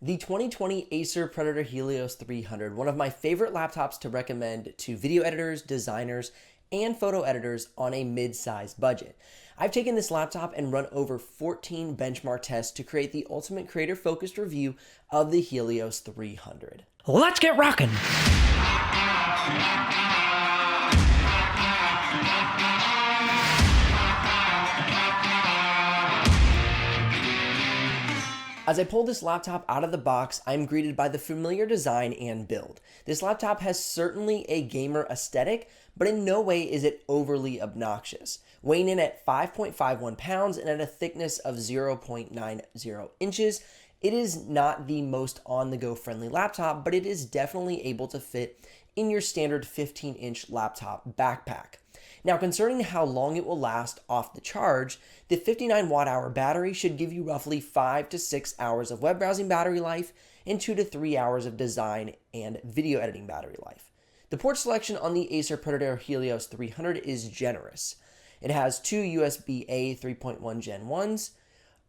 The 2020 Acer Predator Helios 300, one of my favorite laptops to recommend to video editors, designers, and photo editors on a mid-sized budget. I've taken this laptop and run over 14 benchmark tests to create the ultimate creator-focused review of the Helios 300. Let's get rocking! As I pull this laptop out of the box, I'm greeted by the familiar design and build. This laptop has certainly a gamer aesthetic, but in no way is it overly obnoxious. Weighing in at 5.51 pounds and at a thickness of 0.90 inches, it is not the most on-the-go friendly laptop, but it is definitely able to fit in your standard 15-inch laptop backpack. Now, concerning how long it will last off the charge, the 59 watt-hour battery should give you roughly 5 to 6 hours of web browsing battery life and 2 to 3 hours of design and video editing battery life. The port selection on the Acer Predator Helios 300 is generous. It has two USB-A 3.1 Gen 1s,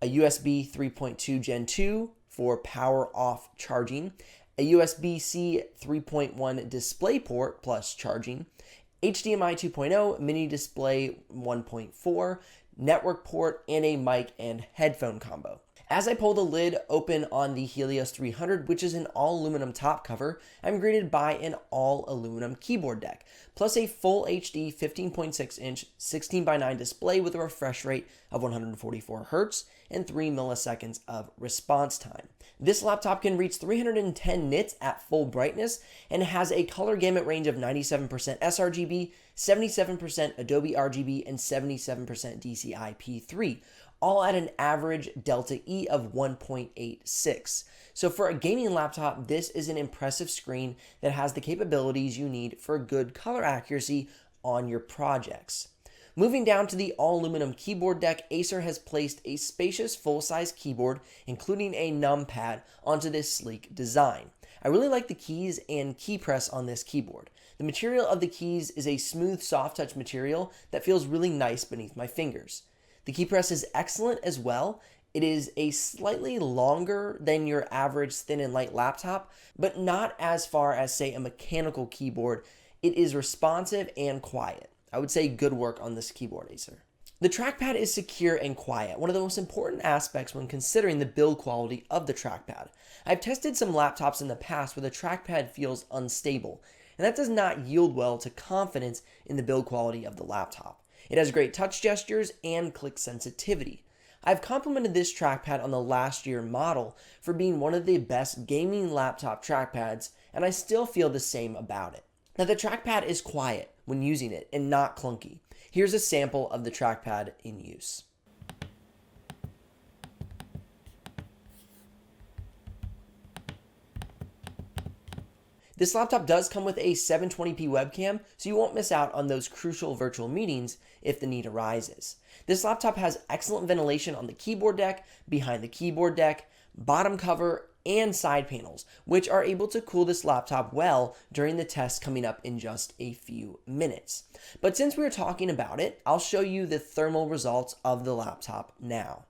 a USB 3.2 Gen 2 for power off charging, a USB-C 3.1 DisplayPort plus charging, HDMI 2.0, mini display 1.4, network port, and a mic and headphone combo. As I pull the lid open on the Helios 300, which is an all aluminum top cover, I'm greeted by an all aluminum keyboard deck, plus a full HD 15.6-inch 16:9 display with a refresh rate of 144 Hz and 3 milliseconds of response time. This laptop can reach 310 nits at full brightness and has a color gamut range of 97% sRGB, 77% Adobe RGB, and 77% DCI-P3, all at an average delta E of 1.86. So for a gaming laptop, this is an impressive screen that has the capabilities you need for good color accuracy on your projects. Moving down to the all-aluminum keyboard deck, Acer has placed a spacious full-size keyboard, including a numpad, onto this sleek design. I really like the keys and key press on this keyboard. The material of the keys is a smooth, soft-touch material that feels really nice beneath my fingers. The key press is excellent as well. It is a slightly longer than your average thin and light laptop, but not as far as, say, a mechanical keyboard. It is responsive and quiet. I would say good work on this keyboard, Acer. The trackpad is secure and quiet, one of the most important aspects when considering the build quality of the trackpad. I've tested some laptops in the past where the trackpad feels unstable, and that does not yield well to confidence in the build quality of the laptop. It has great touch gestures and click sensitivity. I've complimented this trackpad on the last year model for being one of the best gaming laptop trackpads, and I still feel the same about it. Now, the trackpad is quiet when using it and not clunky. Here's a sample of the trackpad in use. This laptop does come with a 720p webcam, so you won't miss out on those crucial virtual meetings if the need arises. This laptop has excellent ventilation on the keyboard deck, behind the keyboard deck, bottom cover, and side panels, which are able to cool this laptop well during the test coming up in just a few minutes. But since we're talking about it, I'll show you the thermal results of the laptop now.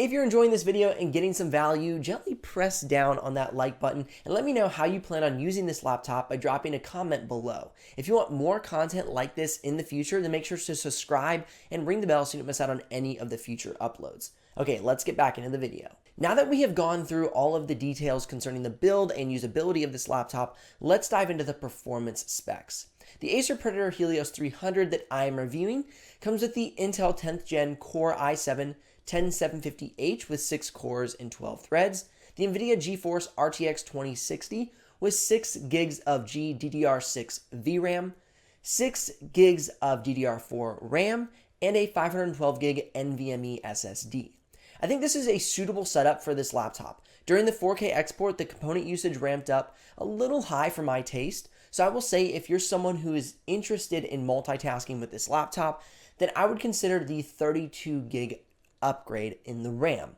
If you're enjoying this video and getting some value, gently press down on that like button and let me know how you plan on using this laptop by dropping a comment below. If you want more content like this in the future, then make sure to subscribe and ring the bell so you don't miss out on any of the future uploads. Okay, let's get back into the video. Now that we have gone through all of the details concerning the build and usability of this laptop, let's dive into the performance specs. The Acer Predator Helios 300 that I am reviewing comes with the Intel 10th Gen Core i7 10750H with 6 cores and 12 threads, the NVIDIA GeForce RTX 2060 with 6 gigs of GDDR6 VRAM, 6 gigs of DDR4 RAM, and a 512 gig NVMe SSD. I think this is a suitable setup for this laptop. During the 4K export, the component usage ramped up a little high for my taste, so I will say if you're someone who is interested in multitasking with this laptop, then I would consider the 32 gig upgrade in the RAM.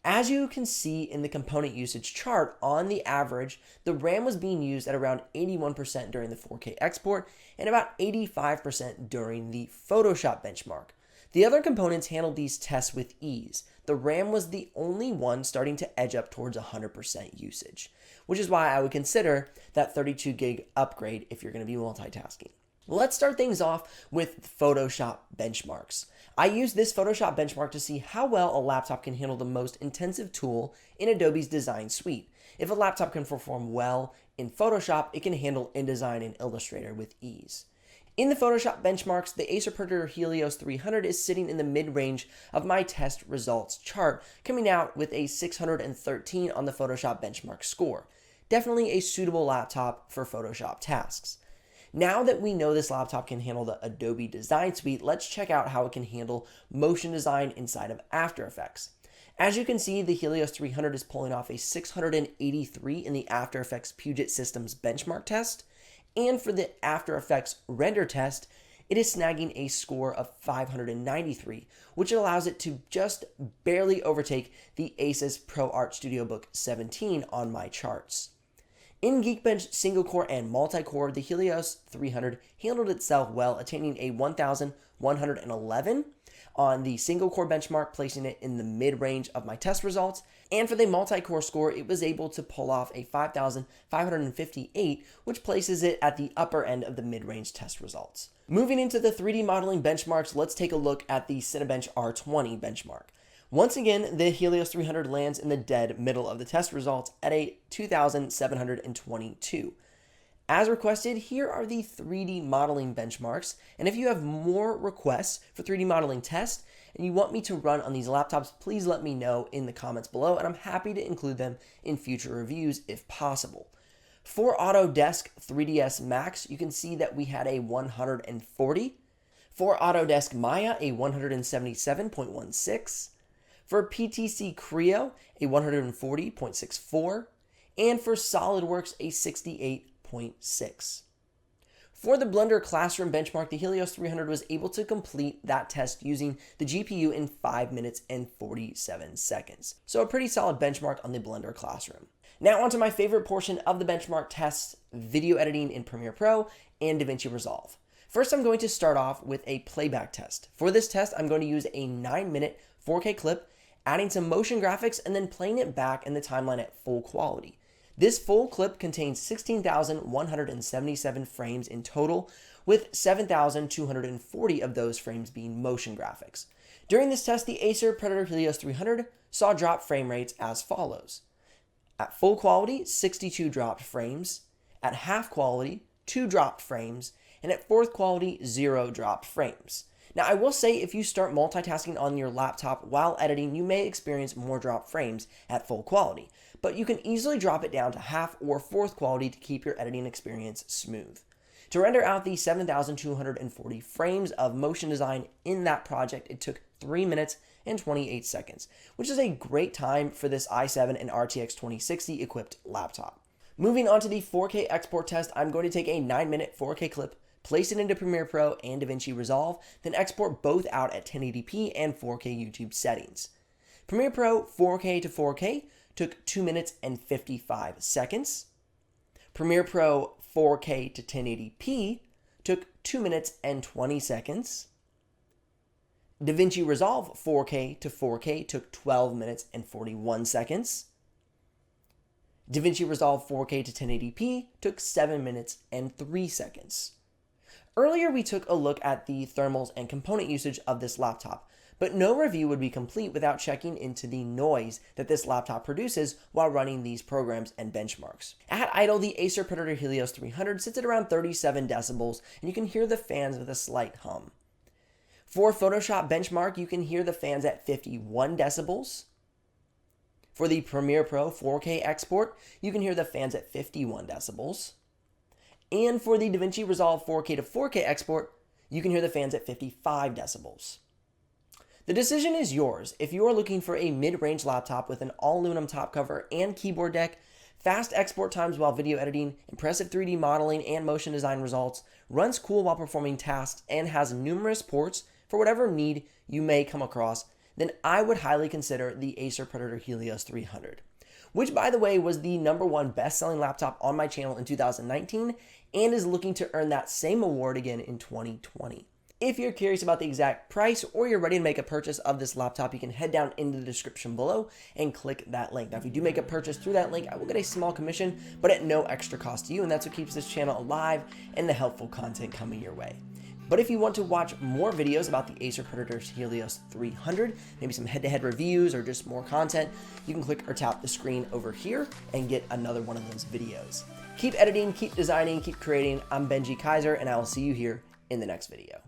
As you can see in the component usage chart, on the average, the RAM was being used at around 81% during the 4K export and about 85% during the Photoshop benchmark. The other components handled these tests with ease. The RAM was the only one starting to edge up towards 100% usage, which is why I would consider that 32 gig upgrade if you're going to be multitasking. Let's start things off with Photoshop benchmarks. I used this Photoshop benchmark to see how well a laptop can handle the most intensive tool in Adobe's design suite. If a laptop can perform well in Photoshop, it can handle InDesign and Illustrator with ease. In the Photoshop benchmarks, the Acer Predator Helios 300 is sitting in the mid-range of my test results chart, coming out with a 613 on the Photoshop benchmark score. Definitely a suitable laptop for Photoshop tasks. Now that we know this laptop can handle the Adobe Design Suite, let's check out how it can handle motion design inside of After Effects. As you can see, the Helios 300 is pulling off a 683 in the After Effects Puget Systems benchmark test, and for the After Effects render test, it is snagging a score of 593, which allows it to just barely overtake the Asus ProArt StudioBook 17 on my charts. In Geekbench single-core and multi-core, the Helios 300 handled itself well, attaining a 1,111 on the single-core benchmark, placing it in the mid-range of my test results. And for the multi-core score, it was able to pull off a 5,558, which places it at the upper end of the mid-range test results. Moving into the 3D modeling benchmarks, let's take a look at the Cinebench R20 benchmark. Once again, the Helios 300 lands in the dead middle of the test results at a 2,722. As requested, here are the 3D modeling benchmarks, and if you have more requests for 3D modeling tests and you want me to run on these laptops, please let me know in the comments below, and I'm happy to include them in future reviews if possible. For Autodesk 3ds Max, you can see that we had a 140. For Autodesk Maya, a 177.16. For PTC Creo, a 140.64, and for SolidWorks, a 68.6. For the Blender Classroom benchmark, the Helios 300 was able to complete that test using the GPU in 5 minutes and 47 seconds. So a pretty solid benchmark on the Blender Classroom. Now onto my favorite portion of the benchmark tests, video editing in Premiere Pro and DaVinci Resolve. First, I'm going to start off with a playback test. For this test, I'm going to use a 9-minute 4K clip, adding some motion graphics, and then playing it back in the timeline at full quality. This full clip contains 16,177 frames in total, with 7,240 of those frames being motion graphics. During this test, the Acer Predator Helios 300 saw drop frame rates as follows. At full quality, 62 dropped frames. At half quality, 2 dropped frames. And at fourth quality, 0 dropped frames. Now, I will say if you start multitasking on your laptop while editing, you may experience more drop frames at full quality, but you can easily drop it down to half or fourth quality to keep your editing experience smooth. To render out the 7,240 frames of motion design in that project, it took 3 minutes and 28 seconds, which is a great time for this i7 and RTX 2060 equipped laptop. Moving on to the 4K export test, I'm going to take a 9-minute 4K clip, place it into Premiere Pro and DaVinci Resolve, then export both out at 1080p and 4K YouTube settings. Premiere Pro 4K to 4K took 2 minutes and 55 seconds. Premiere Pro 4K to 1080p took 2 minutes and 20 seconds. DaVinci Resolve 4K to 4K took 12 minutes and 41 seconds. DaVinci Resolve 4K to 1080p took 7 minutes and 3 seconds. Earlier, we took a look at the thermals and component usage of this laptop, but no review would be complete without checking into the noise that this laptop produces while running these programs and benchmarks. At idle, the Acer Predator Helios 300 sits at around 37 decibels, and you can hear the fans with a slight hum. For Photoshop benchmark, you can hear the fans at 51 decibels. For the Premiere Pro 4K export, you can hear the fans at 51 decibels. And for the DaVinci Resolve 4K to 4K export, you can hear the fans at 55 decibels. The decision is yours. If you are looking for a mid-range laptop with an all-aluminum top cover and keyboard deck, fast export times while video editing, impressive 3D modeling and motion design results, runs cool while performing tasks, and has numerous ports for whatever need you may come across, then I would highly consider the Acer Predator Helios 300, which by the way was the #1 best-selling laptop on my channel in 2019 and is looking to earn that same award again in 2020. If you're curious about the exact price or you're ready to make a purchase of this laptop, you can head down into the description below and click that link. Now, if you do make a purchase through that link, I will get a small commission, but at no extra cost to you, and that's what keeps this channel alive and the helpful content coming your way. But if you want to watch more videos about the Acer Predator Helios 300, maybe some head-to-head reviews or just more content, you can click or tap the screen over here and get another one of those videos. Keep editing, keep designing, keep creating. I'm Benji Kaiser, and I will see you here in the next video.